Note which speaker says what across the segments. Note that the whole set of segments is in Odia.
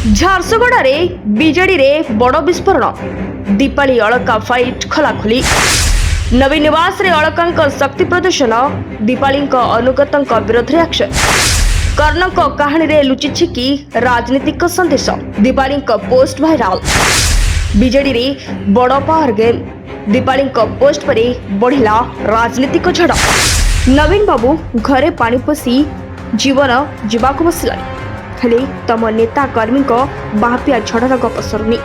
Speaker 1: ଝାରସୁଗୁଡ଼ାରେ ବିଜେଡିରେ ବଡ଼ ବିସ୍ଫୋରଣ। ଦୀପାଳି ଅଳକା ଫାଇଟ୍ ଖୋଲାଖୋଲି। ନବୀନ ନିବାସରେ ଅଳକାଙ୍କ ଶକ୍ତି ପ୍ରଦର୍ଶନ। ଦୀପାଳିଙ୍କ ଅନୁଗତଙ୍କ ବିରୋଧରେ ଆକ୍ସନ। କର୍ଣ୍ଣଙ୍କ କାହାଣୀରେ ଲୁଚିଛି କି ରାଜନୀତିକ ସନ୍ଦେଶ। ଦୀପାଳିଙ୍କ ପୋଷ୍ଟ ଭାଇରାଲ। ବିଜେଡିରେ ବଡ଼ ପାୱାର ଗେମ୍। ଦୀପାଳିଙ୍କ ପୋଷ୍ଟ ପରେ ବଢ଼ିଲା ରାଜନୀତିକ ଝଡ଼। ନବୀନ ବାବୁ ଘରେ ପାଣି ପଶି ଜୀବନ ଯିବାକୁ ବସିଲାଣି। ହେଲେ ତମ ନେତା କର୍ମୀଙ୍କ ବାହାପିଆ ଝଡ଼ର ଗପ ସରୁନି।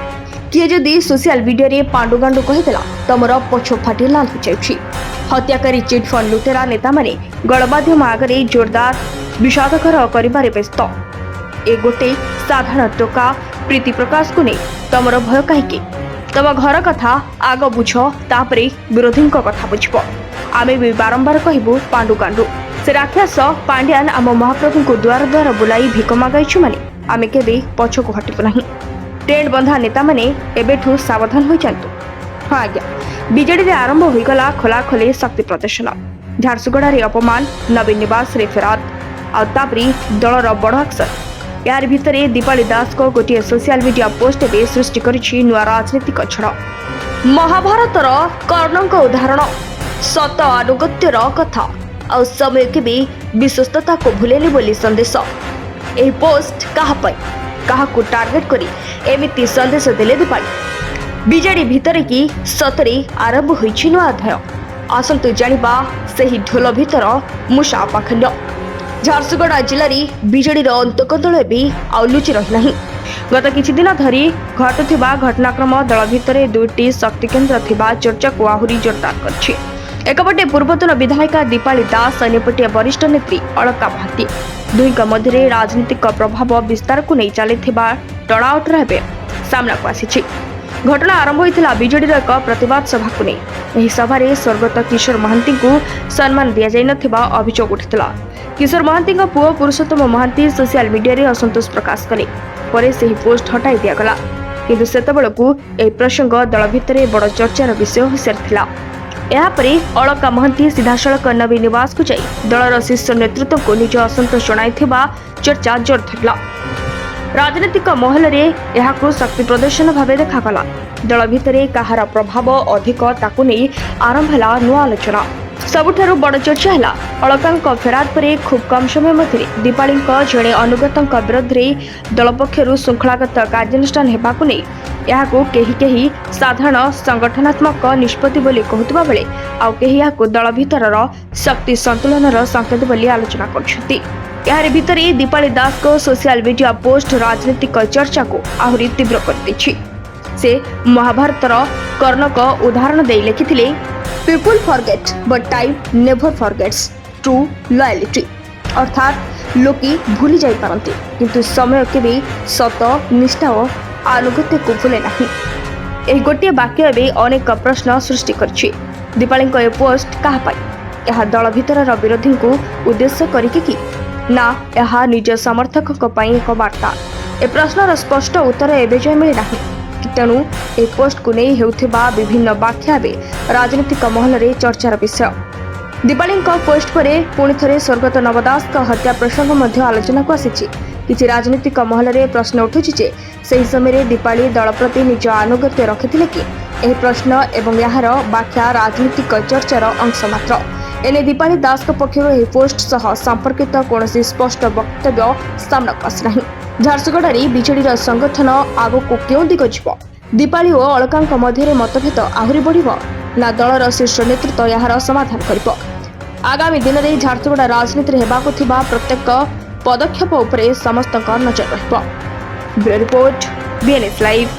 Speaker 1: କିଏ ଯଦି ସୋସିଆଲ ମିଡିଆରେ ପାଣ୍ଡୁଗାଣ୍ଡୁ କହିଦେଲା ତମର ପଛ ଫାଟି ଲାଲ ହୋଇଯାଉଛି। ହତ୍ୟାକାରୀ ଚିଟଫଣ୍ଡ ଲୁଟେରା ନେତାମାନେ ଗଣମାଧ୍ୟମ ଆଗରେ ଜୋରଦାର ବିଷାଦକର କରିବାରେ ବ୍ୟସ୍ତ। ଏ ଗୋଟେ ସାଧାରଣ ଟୋକା ପ୍ରୀତି ପ୍ରକାଶକୁ ନେଇ ତମର ଭୟ କାହିଁକି? ତମ ଘର କଥା ଆଗ ବୁଝ, ତାପରେ ବିରୋଧୀଙ୍କ କଥା ବୁଝିବ। ଆମେ ବି ବାରମ୍ବାର କହିବୁ ପାଣ୍ଡୁଗାଣ୍ଡୁ। ସେ ରାକ୍ଷସ ପାଣ୍ଡିଆନ ଆମ ମହାପ୍ରଭୁଙ୍କୁ ଦ୍ୱାର ଦ୍ୱାର ବୁଲାଇ ଭିକ ମାଗାଇଛୁ ମାନେ ଆମେ କେବେ ପଛକୁ ହଟିବୁ ନାହିଁ। ଟ୍ରେଣ୍ଡ ବନ୍ଧା ନେତାମାନେ ଏବେଠୁ ସାବଧାନ ହୋଇଯାନ୍ତୁ। ହଁ ଆଜ୍ଞା, ବିଜେଡିରେ ଆରମ୍ଭ ହୋଇଗଲା ଖୋଲାଖୋଲି ଶକ୍ତି ପ୍ରଦର୍ଶନ। ଝାରସୁଗୁଡ଼ାରେ ଅପମାନ, ନବୀନ ନିବାସରେ ଫେରାଦ, ଆଉ ତାପରେ ଦଳର ବଡ଼ ଆକ୍ସନ। ଏହାର ଭିତରେ ଦୀପାଳି ଦାସଙ୍କ ଗୋଟିଏ ସୋସିଆଲ ମିଡିଆ ପୋଷ୍ଟ ଏବେ ସୃଷ୍ଟି କରିଛି ନୂଆ ରାଜନୈତିକ ଝଡ଼। ମହାଭାରତର କର୍ଣ୍ଣଙ୍କ ଉଦାହରଣ, ସତ ଆନୁଗତ୍ୟର କଥା, ଆଉ ସମୟ କେବେ ବିଶ୍ୱସ୍ତତାକୁ ଭୁଲେନି ବୋଲି ସନ୍ଦେଶ। ଏହି ପୋଷ୍ଟ କାହା ପାଇଁ, କାହାକୁ ଟାର୍ଗେଟ କରି ଏମିତି ସନ୍ଦେଶ ଦେଲେ ଦୀପାଳି? ବିଜେଡି ଭିତରେ କି ସତରେ ଆରମ୍ଭ ହୋଇଛି ନୂଆ ଅଧ୍ୟାୟ? ଆସନ୍ତୁ ଜାଣିବା ସେହି ଢୋଲ ଭିତର ମୂଷା ପାଖଣ୍ଡ। ଝାରସୁଗୁଡ଼ା ଜିଲ୍ଲାରେ ବିଜେଡିର ଅନ୍ତକନ୍ଦଳ ଏବେ ଆଉ ଲୁଚି ରହିନାହିଁ। ଗତ କିଛି ଦିନ ଧରି ଘଟୁଥିବା ଘଟଣାକ୍ରମ ଦଳ ଭିତରେ ଦୁଇଟି ଶକ୍ତିକେନ୍ଦ୍ର ଥିବା ଚର୍ଚ୍ଚାକୁ ଆହୁରି ଜୋରଦାର କରିଛି। ଏକପଟେ ପୂର୍ବତନ ବିଧାୟିକା ଦୀପାଳି ଦାସ, ଅନ୍ୟପଟେ ବରିଷ୍ଠ ନେତ୍ରୀ ଅଳକା ମହାନ୍ତି। ଦୁହିଁଙ୍କ ମଧ୍ୟରେ ରାଜନୈତିକ ପ୍ରଭାବ ବିସ୍ତାରକୁ ନେଇ ଚାଲିଥିବା ଟଣାଓଟର ଏବେ ସାମ୍ନାକୁ ଆସିଛି। ଘଟଣା ଆରମ୍ଭ ହୋଇଥିଲା ବିଜେଡିର ଏକ ପ୍ରତିବାଦ ସଭାକୁ ନେଇ। ଏହି ସଭାରେ ସ୍ୱର୍ଗତ କିଶୋର ମହାନ୍ତିଙ୍କୁ ସମ୍ମାନ ଦିଆଯାଇନଥିବା ଅଭିଯୋଗ ଉଠିଥିଲା। କିଶୋର ମହାନ୍ତିଙ୍କ ପୁଅ ପୁରୁଷୋତ୍ତମ ମହାନ୍ତି ସୋସିଆଲ ମିଡିଆରେ ଅସନ୍ତୋଷ ପ୍ରକାଶ କଲେ। ପରେ ସେହି ପୋଷ୍ଟ ହଟାଇ ଦିଆଗଲା। କିନ୍ତୁ ସେତେବେଳକୁ ଏହି ପ୍ରସଙ୍ଗ ଦଳ ଭିତରେ ବଡ଼ ଚର୍ଚ୍ଚାର ବିଷୟ ହୋଇସାରିଥିଲା। ଏହାପରେ ଅଳକା ମହାନ୍ତି ସିଧାସଳଖ ନବୀନ ନିବାସକୁ ଯାଇ ଦଳର ଶୀର୍ଷ ନେତୃତ୍ୱଙ୍କୁ ନିଜ ଅସନ୍ତୋଷ ଜଣାଇଥିବା ଚର୍ଚ୍ଚା ଜୋର ଧରିଲା। ରାଜନୈତିକ ମହଲରେ ଏହାକୁ ଶକ୍ତି ପ୍ରଦର୍ଶନ ଭାବେ ଦେଖାଗଲା। ଦଳ ଭିତରେ କାହାର ପ୍ରଭାବ ଅଧିକ ତାକୁ ନେଇ ଆରମ୍ଭ ହେଲା ନୂଆ ଆଲୋଚନା। ସବୁଠାରୁ ବଡ଼ ଚର୍ଚ୍ଚା ହେଲା ଅଳକାଙ୍କ ଫେରାଦ ପରେ ଖୁବ୍ କମ୍ ସମୟ ମଧ୍ୟରେ ଦୀପାଳିଙ୍କ ଜଣେ ଅନୁଗତଙ୍କ ବିରୋଧରେ ଦଳ ପକ୍ଷରୁ ଶୃଙ୍ଖଳାଗତ କାର୍ଯ୍ୟାନୁଷ୍ଠାନ ହେବାକୁ ନେଇ। ଏହାକୁ କେହି କେହି ସାଧାରଣ ସଂଗଠନାତ୍ମକ ନିଷ୍ପତ୍ତି ବୋଲି କହୁଥିବା ବେଳେ ଆଉ କେହି ଏହାକୁ ଦଳ ଭିତରର ଶକ୍ତି ସନ୍ତୁଳନର ସଂକେତ ବୋଲି ଆଲୋଚନା କରୁଛନ୍ତି। ଏହାରି ଭିତରେ ଦୀପାଳି ଦାସଙ୍କ ସୋସିଆଲ ମିଡିଆ ପୋଷ୍ଟ ରାଜନୈତିକ ଚର୍ଚ୍ଚାକୁ ଆହୁରି ତୀବ୍ର କରିଦେଇଛି। ସେ ମହାଭାରତର କର୍ଣ୍ଣଙ୍କ ଉଦାହରଣ ଦେଇ ଲେଖିଥିଲେ, people forget but time never forgets true loyalty. ଅର୍ଥାତ୍ ଲୋକେ ଭୁଲି ଯାଇପାରନ୍ତି, କିନ୍ତୁ ସମୟ କେବେ ସତ, ନିଷ୍ଠା ଓ ଆନୁଗତ୍ୟକୁ ଭୁଲେ ନାହିଁ। ଏହି ଗୋଟିଏ ବାକ୍ୟ ଏବେ ଅନେକ ପ୍ରଶ୍ନ ସୃଷ୍ଟି କରିଛି। ଦୀପାଳିଙ୍କ ଏ ପୋଷ୍ଟ କାହା ପାଇଁ? ଏହା ଦଳ ଭିତରର ବିରୋଧୀଙ୍କୁ ଉଦ୍ଦେଶ୍ୟ କରିକି କି? ନା ଏହା ନିଜ ସମର୍ଥକଙ୍କ ପାଇଁ ଏକ ବାର୍ତ୍ତା? ଏ ପ୍ରଶ୍ନର ସ୍ପଷ୍ଟ ଉତ୍ତର ଏବେ ଯାଏଁ ମିଳିନାହିଁ। ତେଣୁ ଏହି ପୋଷ୍ଟକୁ ନେଇ ହେଉଥିବା ବିଭିନ୍ନ ବ୍ୟାଖ୍ୟା ଏବେ ରାଜନୈତିକ ମହଲରେ ଚର୍ଚ୍ଚାର ବିଷୟ। ଦୀପାଳିଙ୍କ ପୋଷ୍ଟ ପରେ ପୁଣି ଥରେ ସ୍ୱର୍ଗତ ନବ ଦାସଙ୍କ ହତ୍ୟା ପ୍ରସଙ୍ଗ ମଧ୍ୟ ଆଲୋଚନାକୁ ଆସିଛି। କିଛି ରାଜନୈତିକ ମହଲରେ ପ୍ରଶ୍ନ ଉଠୁଛି ଯେ ସେହି ସମୟରେ ଦୀପାଳି ଦଳ ପ୍ରତି ନିଜ ଆନୁଗତ୍ୟ ରଖିଥିଲେ କି? ଏହି ପ୍ରଶ୍ନ ଏବଂ ଏହାର ବ୍ୟାଖ୍ୟା ରାଜନୈତିକ ଚର୍ଚ୍ଚାର ଅଂଶ ମାତ୍ର। ଏନେ ଦୀପାଳି ଦାସଙ୍କ ପକ୍ଷରୁ ଏହି ପୋଷ୍ଟ ସହ ସମ୍ପର୍କିତ କୌଣସି ସ୍ପଷ୍ଟ ବକ୍ତବ୍ୟ ସାମ୍ନାକୁ ଆସିନାହିଁ। ଝାରସୁଗୁଡ଼ାରେ ବିଜେଡିର ସଂଗଠନ ଆଗକୁ କେଉଁ ଦିଗ ଯିବ? ଦୀପାଳି ଓ ଅଳକାଙ୍କ ମଧ୍ୟରେ ମତଭେଦ ଆହୁରି ବଢ଼ିବ, ନା ଦଳର ଶୀର୍ଷ ନେତୃତ୍ୱ ଏହାର ସମାଧାନ କରିବ? ଆଗାମୀ ଦିନରେ ଝାରସୁଗୁଡ଼ା ରାଜନୀତିରେ ହେବାକୁ ଥିବା ପ୍ରତ୍ୟେକ ପଦକ୍ଷେପ ଉପରେ ସମସ୍ତଙ୍କ ନଜର ରହିବ। Bureau report, BNS live.